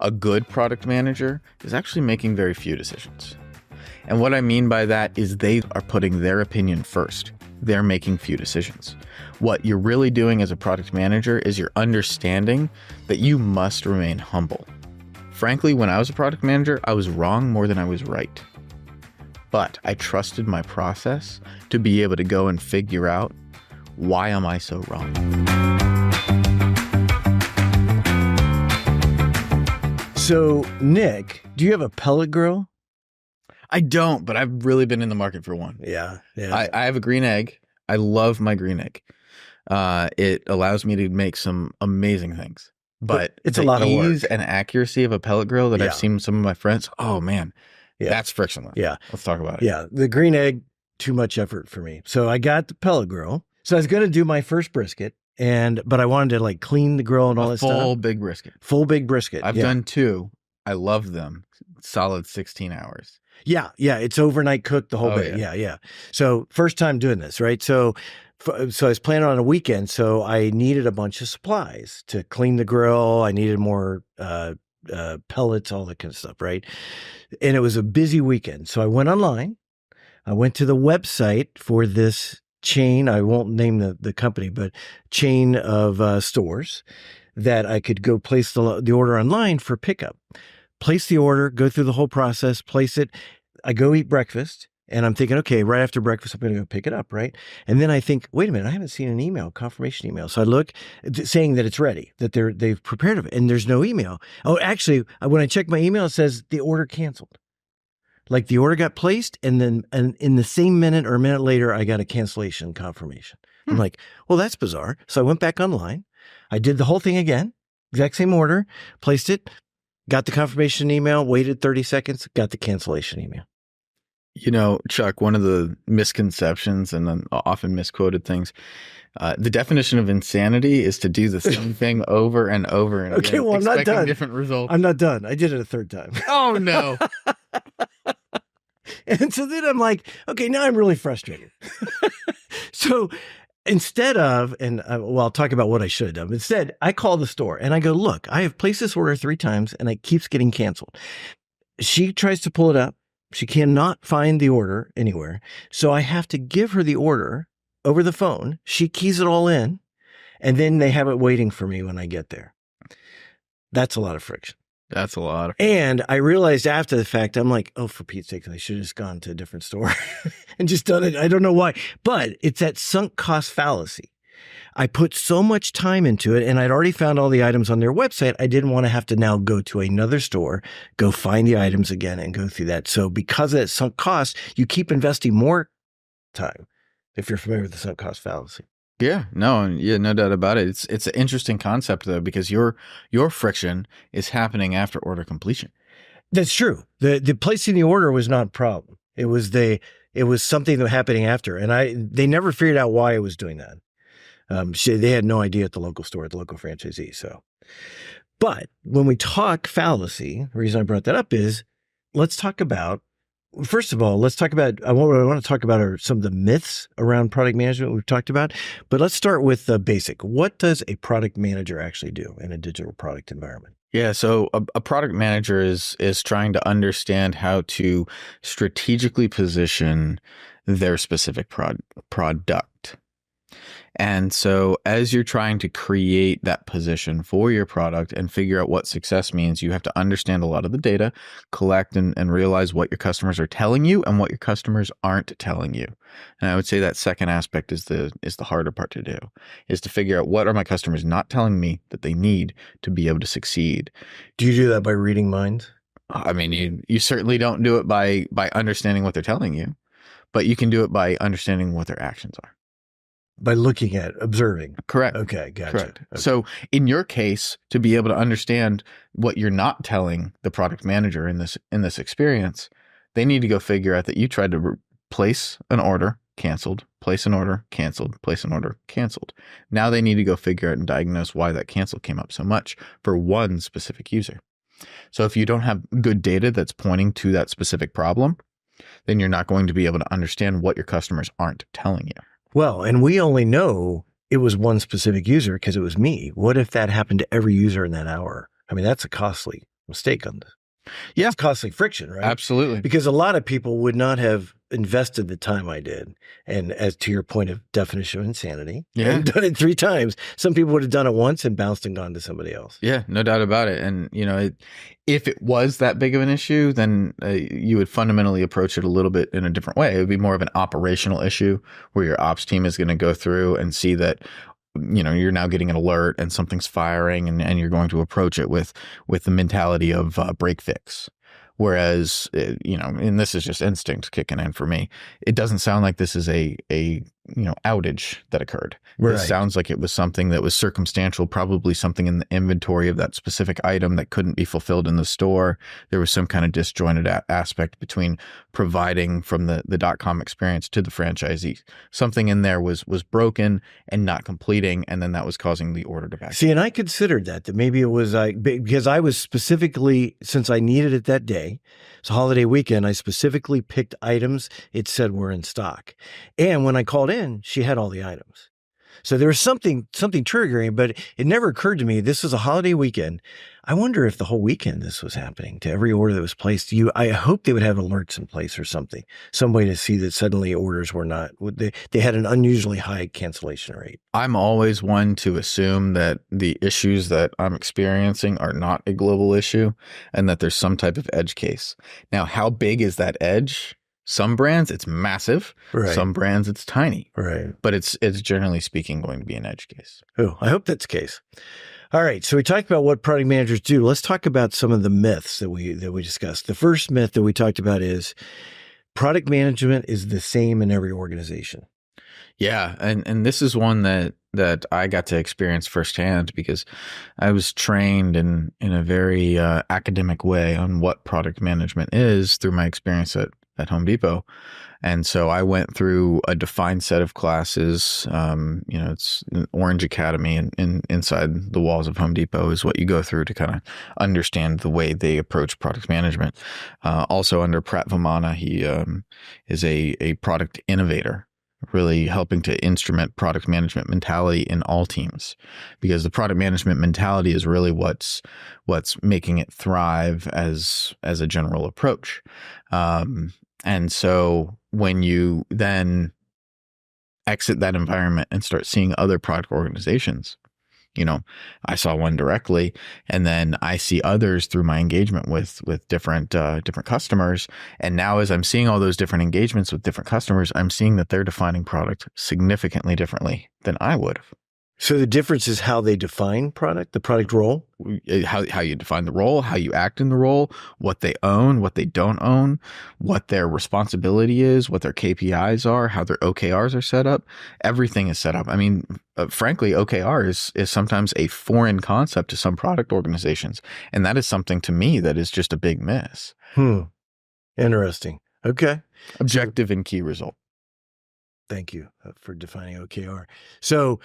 A good product manager is actually making very few decisions. And what I mean by that is they are putting their opinion first. They're making few decisions. What you're really doing as a product manager is you're understanding that you must remain humble. Frankly, when I was a product manager, I was wrong more than I was right. But I trusted my process to be able to go and figure out, why am I so wrong? So, Nick, do you have a pellet grill? I don't, but I've really been in the market for one. Yeah. I have a green egg. I love my green egg. It allows me to make some amazing things. But it's a lot of work. The ease and accuracy of a pellet grill that I've seen some of my friends, oh man, that's frictionless. Yeah. Let's talk about it. Yeah. The green egg, too much effort for me. So I got the pellet grill. So I was going to do my first brisket, but I wanted to like clean the grill and all that stuff. Full big brisket. Full big brisket. I've done 2. I love them. Solid 16 hours. Yeah. It's overnight cooked the whole day. Yeah. So first time doing this, right? So I was planning on a weekend. So I needed a bunch of supplies to clean the grill. I needed more pellets, all that kind of stuff, right? And it was a busy weekend. So I went online. I went to the website for this chain. I won't name the company, but chain of stores that I could go place the order online for pickup. Place the order, go through the whole process, place it. I go eat breakfast, and I'm thinking, okay, right after breakfast, I'm going to go pick it up, right? And then I think, wait a minute, I haven't seen an email, confirmation email. So I look, saying that it's ready, that they've prepared it, and there's no email. Oh, actually, when I check my email, it says the order canceled. Like the order got placed, and then in the same minute or a minute later, I got a cancellation confirmation. I'm like, well, that's bizarre. So I went back online. I did the whole thing again, exact same order, placed it, got the confirmation email, waited 30 seconds, got the cancellation email. You know, Chuck, one of the misconceptions and then often misquoted things, the definition of insanity is to do the same thing over and over and okay, again, well, I'm not done. Different results. I'm not done. I did it a third time. Oh, no. And so then I'm like, okay, now I'm really frustrated. So instead of, I'll talk about what I should have done. Instead, I call the store and I go, look, I have placed this order 3 times and it keeps getting canceled. She tries to pull it up. She cannot find the order anywhere. So I have to give her the order over the phone. She keys it all in, and then they have it waiting for me when I get there. That's a lot of friction. That's a lot. And I realized after the fact, I'm like, oh, for Pete's sake, I should have just gone to a different store and just done it. I don't know why, but it's that sunk cost fallacy. I put so much time into it, and I'd already found all the items on their website. I didn't want to have to now go to another store, go find the items again and go through that. So because of that sunk cost, you keep investing more time if you're familiar with the sunk cost fallacy. Yeah, no doubt about it. It's an interesting concept though, because your friction is happening after order completion. That's true. The placing the order was not a problem. It was something that was happening after, and they never figured out why I was doing that. They had no idea at the local store, at the local franchisee. So, but when we talk fallacy, the reason I brought that up is first of all, what I want to talk about are some of the myths around product management we've talked about, but let's start with the basic. What does a product manager actually do in a digital product environment? Yeah, so a product manager is trying to understand how to strategically position their specific product. And so as you're trying to create that position for your product and figure out what success means, you have to understand a lot of the data, collect and realize what your customers are telling you and what your customers aren't telling you. And I would say that second aspect is the harder part to do, is to figure out what are my customers not telling me that they need to be able to succeed. Do you do that by reading minds? I mean, you certainly don't do it by understanding what they're telling you, but you can do it by understanding what their actions are. By looking at, observing. Correct. Okay, gotcha. Correct. Okay. So in your case, to be able to understand what you're not telling the product manager in this experience, they need to go figure out that you tried to place an order, canceled, place an order, canceled, place an order, canceled. Now they need to go figure out and diagnose why that cancel came up so much for one specific user. So if you don't have good data that's pointing to that specific problem, then you're not going to be able to understand what your customers aren't telling you. Well, and we only know it was one specific user because it was me. What if that happened to every user in that hour? I mean, that's a costly mistake on this. Yeah. It's costly friction, right? Absolutely. Because a lot of people would not have invested the time I did. And as to your point of definition of insanity, and done it 3 times, some people would have done it once and bounced and gone to somebody else. Yeah, no doubt about it. And, if it was that big of an issue, then you would fundamentally approach it a little bit in a different way. It would be more of an operational issue where your ops team is going to go through and see that, you're now getting an alert and something's firing, and you're going to approach it with the mentality of break fix. Whereas, and this is just instinct kicking in for me, it doesn't sound like this is a outage that occurred. Right. It sounds like it was something that was circumstantial, probably something in the inventory of that specific item that couldn't be fulfilled in the store. There was some kind of disjointed aspect between providing from the .com experience to the franchisee. Something in there was broken and not completing, and then that was causing the order to back. See, and I considered that maybe it was because I was specifically, since I needed it that day, it's a holiday weekend, I specifically picked items it said were in stock. And when I called in, she had all the items. So there was something triggering, but it never occurred to me, this was a holiday weekend. I wonder if the whole weekend this was happening to every order that was placed. I hope they would have alerts in place or something, some way to see that suddenly orders were not, they had an unusually high cancellation rate. I'm always one to assume that the issues that I'm experiencing are not a global issue and that there's some type of edge case. Now, how big is that edge? Some brands, it's massive. Right. Some brands, it's tiny. Right. But it's generally speaking going to be an edge case. Oh, I hope that's the case. All right. So we talked about what product managers do. Let's talk about some of the myths that we discussed. The first myth that we talked about is product management is the same in every organization. Yeah. And this is one that I got to experience firsthand because I was trained in a very academic way on what product management is through my experience at Home Depot. And so I went through a defined set of classes. It's an Orange Academy, and inside the walls of Home Depot is what you go through to kind of understand the way they approach product management. Also under Prat Vamana, he is a product innovator, really helping to instrument product management mentality in all teams, because the product management mentality is really what's making it thrive as a general approach. And so when you then exit that environment and start seeing other product organizations, I saw one directly, and then I see others through my engagement with different customers. And now as I'm seeing all those different engagements with different customers, I'm seeing that they're defining product significantly differently than I would have. So the difference is how they define product, the product role? How you define the role, how you act in the role, what they own, what they don't own, what their responsibility is, what their KPIs are, how their OKRs are set up. Everything is set up. I mean, frankly, OKR is sometimes a foreign concept to some product organizations. And that is something to me that is just a big miss. Interesting. Okay. Objective and key result. Thank you for defining OKR. So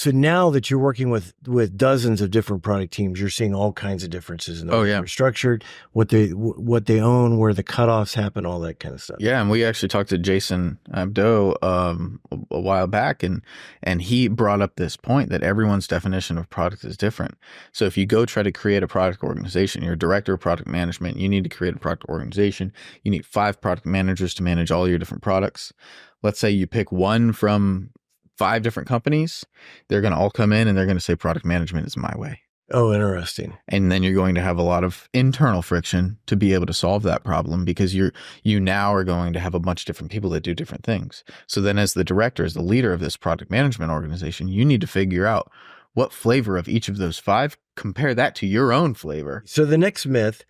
now that you're working with dozens of different product teams, you're seeing all kinds of differences in the way they're structured, what they own, where the cutoffs happen, all that kind of stuff. Yeah, and we actually talked to Jason Abdo a while back, and he brought up this point that everyone's definition of product is different. So if you go try to create a product organization, you're a director of product management, you need to create a product organization. You need 5 product managers to manage all your different products. Let's say you pick one from 5 different companies. They're going to all come in and they're going to say product management is my way. Oh, interesting. And then you're going to have a lot of internal friction to be able to solve that problem, because you now are going to have a bunch of different people that do different things. So then as the director, as the leader of this product management organization, you need to figure out what flavor of each of those 5, compare that to your own flavor. So the next myth,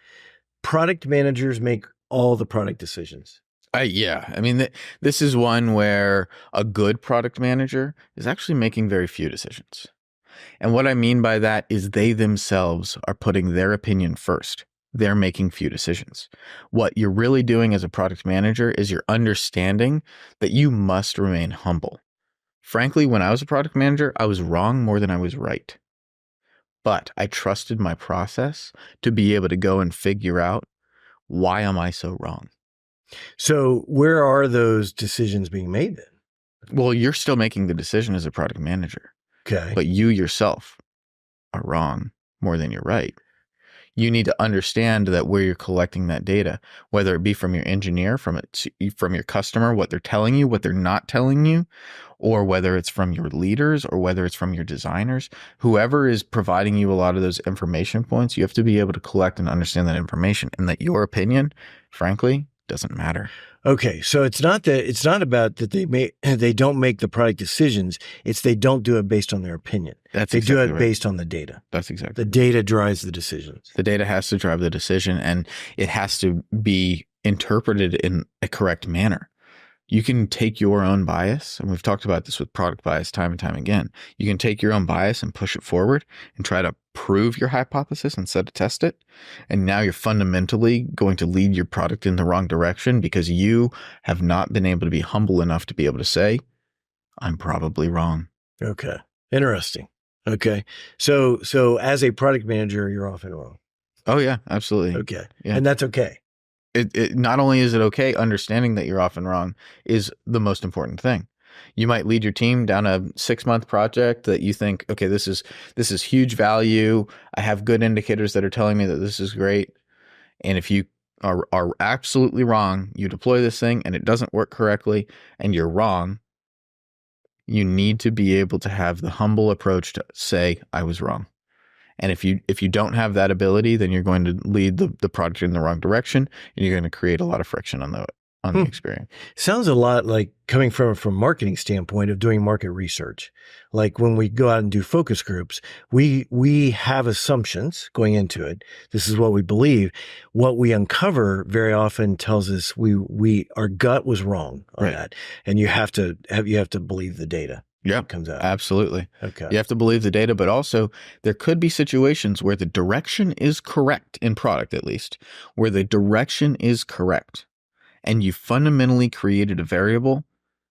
product managers make all the product decisions. Yeah. I mean, this is one where a good product manager is actually making very few decisions. And what I mean by that is they themselves are putting their opinion first. They're making few decisions. What you're really doing as a product manager is you're understanding that you must remain humble. Frankly, when I was a product manager, I was wrong more than I was right. But I trusted my process to be able to go and figure out, why am I so wrong? So where are those decisions being made then? Well, you're still making the decision as a product manager. Okay. But you yourself are wrong more than you're right. You need to understand that where you're collecting that data, whether it be from your engineer, from your customer, what they're telling you, what they're not telling you, or whether it's from your leaders or whether it's from your designers, whoever is providing you a lot of those information points, you have to be able to collect and understand that information, and that your opinion, frankly, doesn't matter. Okay, so it's not about that they don't make the product decisions. It's they don't do it based on their opinion. They do it based on the data. That's exactly the data drives the decisions. The data has to drive the decision, and it has to be interpreted in a correct manner. You can take your own bias, and we've talked about this with product bias time and time again. You can take your own bias and push it forward and try to prove your hypothesis instead of test it. And now you're fundamentally going to lead your product in the wrong direction because you have not been able to be humble enough to be able to say, I'm probably wrong. Okay. Interesting. Okay. So as a product manager, you're often wrong. Oh yeah, absolutely. Okay. Yeah. And that's okay. It not only is it okay, understanding that you're often wrong is the most important thing. You might lead your team down a 6-month project that you think, okay, this is huge value. I have good indicators that are telling me that this is great. And if you are absolutely wrong, you deploy this thing and it doesn't work correctly and you're wrong, you need to be able to have the humble approach to say, I was wrong. And if you don't have that ability, then you're going to lead the project in the wrong direction, and you're going to create a lot of friction on the experience. Sounds a lot like coming from a marketing standpoint of doing market research. Like when we go out and do focus groups, we have assumptions going into it. This is what we believe. What we uncover very often tells us our gut was wrong on that, and you have to believe the data. Yeah, comes out. Absolutely. Okay. You have to believe the data, but also there could be situations where the direction is correct in product, at least, where the direction is correct, and you fundamentally created a variable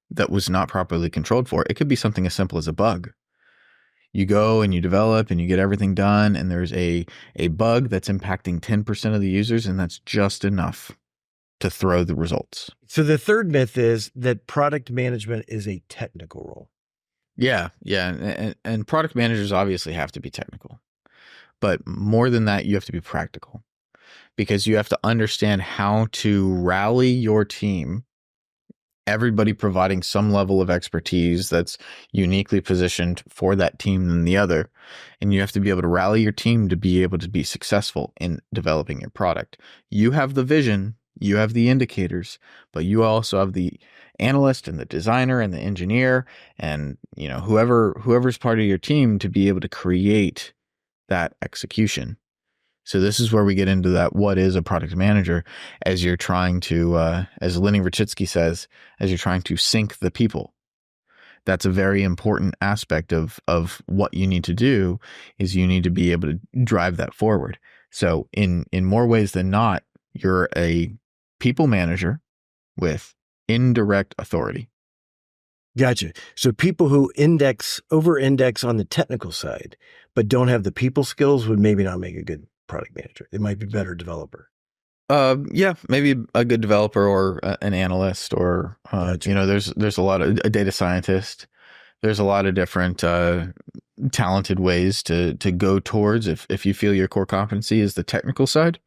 that was not properly controlled for. It could be something as simple as a bug. You go and you develop and you get everything done, and there's a bug that's impacting 10% of the users, and that's just enough to throw the results. So the third myth is that product management is a technical role. Yeah. And product managers obviously have to be technical, but more than that, you have to be practical, because you have to understand how to rally your team, everybody providing some level of expertise that's uniquely positioned for that team than the other. And you have to be able to rally your team to be able to be successful in developing your product. You have the vision, you have the indicators, but you also have the analyst and the designer and the engineer and whoever's part of your team to be able to create that execution. So this is where we get into that. What is a product manager? As you're trying to, as Lenny Rachitsky says, as you're trying to sync the people. That's a very important aspect of what you need to do, is you need to be able to drive that forward. So in more ways than not, you're a people manager with indirect authority. Gotcha. So people who over-index on the technical side, but don't have the people skills would maybe not make a good product manager. They might be a better developer. Yeah, maybe a good developer or an analyst, or Gotcha. There's a lot of a data scientist. There's a lot of different talented ways to go towards if you feel your core competency is the technical side,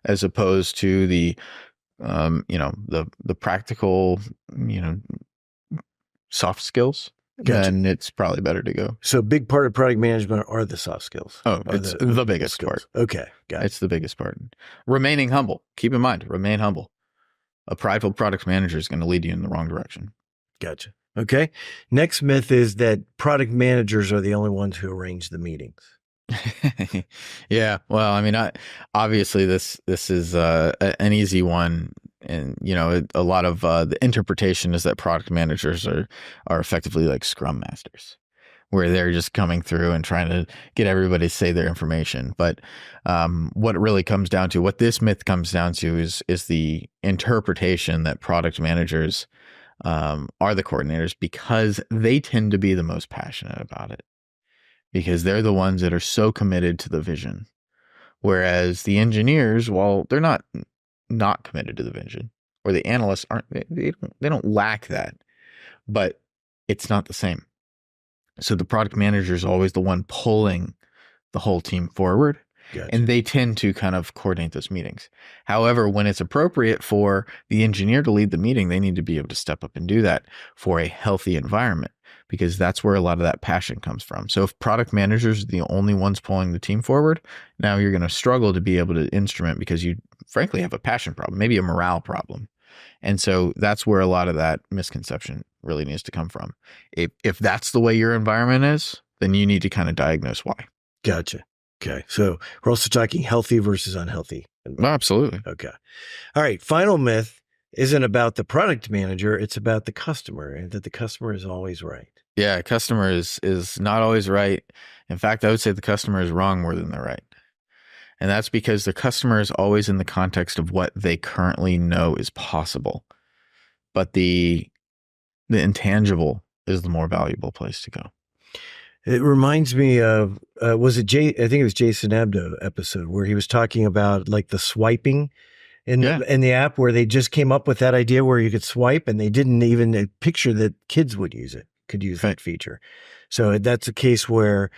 as opposed to the the practical, soft skills. Gotcha. Then it's probably better to go. So a big part of product management are the soft skills. Oh, it's the biggest part. Okay. Got it. It's the biggest part. Remaining humble. Keep in mind, remain humble. A prideful product manager is going to lead you in the wrong direction. Gotcha. Okay. Next myth is that product managers are the only ones who arrange the meetings. Yeah. Well, I mean, obviously this is an easy one. And, a lot of the interpretation is that product managers are effectively like scrum masters, where they're just coming through and trying to get everybody to say their information. But what it really comes down to, what this myth comes down to is the interpretation that product managers are the coordinators, because they tend to be the most passionate about it, because they're the ones that are so committed to the vision. Whereas the engineers, while they're not committed to the vision, or the analysts aren't, they don't lack that, but it's not the same. So the product manager is always the one pulling the whole team forward. Gotcha. And they tend to kind of coordinate those meetings. However, when it's appropriate for the engineer to lead the meeting, they need to be able to step up and do that for a healthy environment, because that's where a lot of that passion comes from. So if product managers are the only ones pulling the team forward, now you're going to struggle to be able to instrument, because you frankly have a passion problem, maybe a morale problem. And so that's where a lot of that misconception really needs to come from. If that's the way your environment is, then you need to kind of diagnose why. Gotcha. Okay. So we're also talking healthy versus unhealthy. Absolutely. Okay. All right. Final myth isn't about the product manager. It's about the customer, and that the customer is always right. Yeah. Customer is not always right. In fact, I would say the customer is wrong more than they're right. And that's because the customer is always in the context of what they currently know is possible. But the intangible is the more valuable place to go. It reminds me of, was it I think it was Jason Abdo episode where he was talking about like the swiping in the app, where they just came up with that idea where you could swipe, and they didn't even picture that kids could use that feature. So that's a case where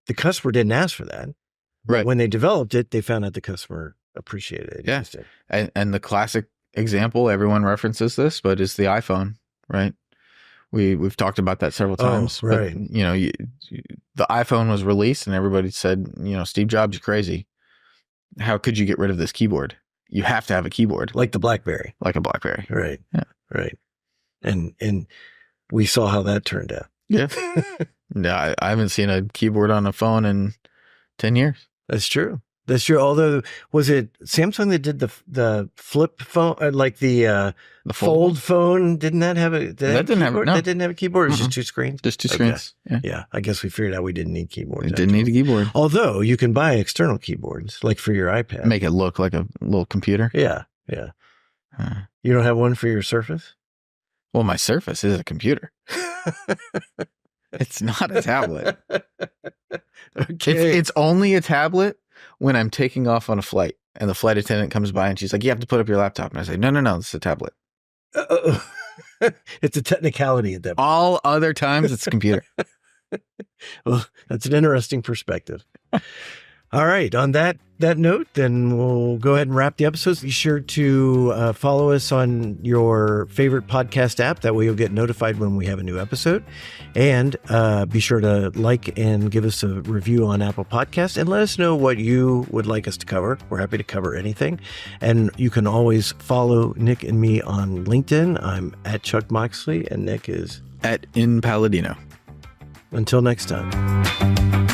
the customer didn't ask for that. Right. When they developed it, they found out the customer appreciated it. Yeah. And the classic example, everyone references this, but is the iPhone, right? We've talked about that several times. Oh, right. But, the iPhone was released and everybody said, Steve Jobs, you're crazy. How could you get rid of this keyboard? You have to have a keyboard. Like the BlackBerry. Like a BlackBerry. Right. Yeah. Right. And we saw how that turned out. Yeah. No, I haven't seen a keyboard on a phone in 10 years. That's true. That's true. Although, was it Samsung that did the flip phone, like the fold phone? Didn't that have a? That didn't have. No. That didn't have a keyboard. It was just two screens. Just two screens. Yeah. I guess we figured out we didn't need keyboards. It didn't need a keyboard. Although you can buy external keyboards, like for your iPad. Make it look like a little computer. Yeah. Yeah. You don't have one for your Surface? Well, my Surface is a computer. It's not a tablet. Okay. It's only a tablet when I'm taking off on a flight and the flight attendant comes by and she's like, you have to put up your laptop. And I say, no, it's a tablet. It's a technicality at that point. All other times it's a computer. Well, that's an interesting perspective. All right. On that note, then we'll go ahead and wrap the episodes. Be sure to follow us on your favorite podcast app. That way you'll get notified when we have a new episode. And be sure to like and give us a review on Apple Podcasts, and let us know what you would like us to cover. We're happy to cover anything. And you can always follow Nick and me on LinkedIn. I'm at Chuck Moxley, and Nick is at In Paladino. Until next time.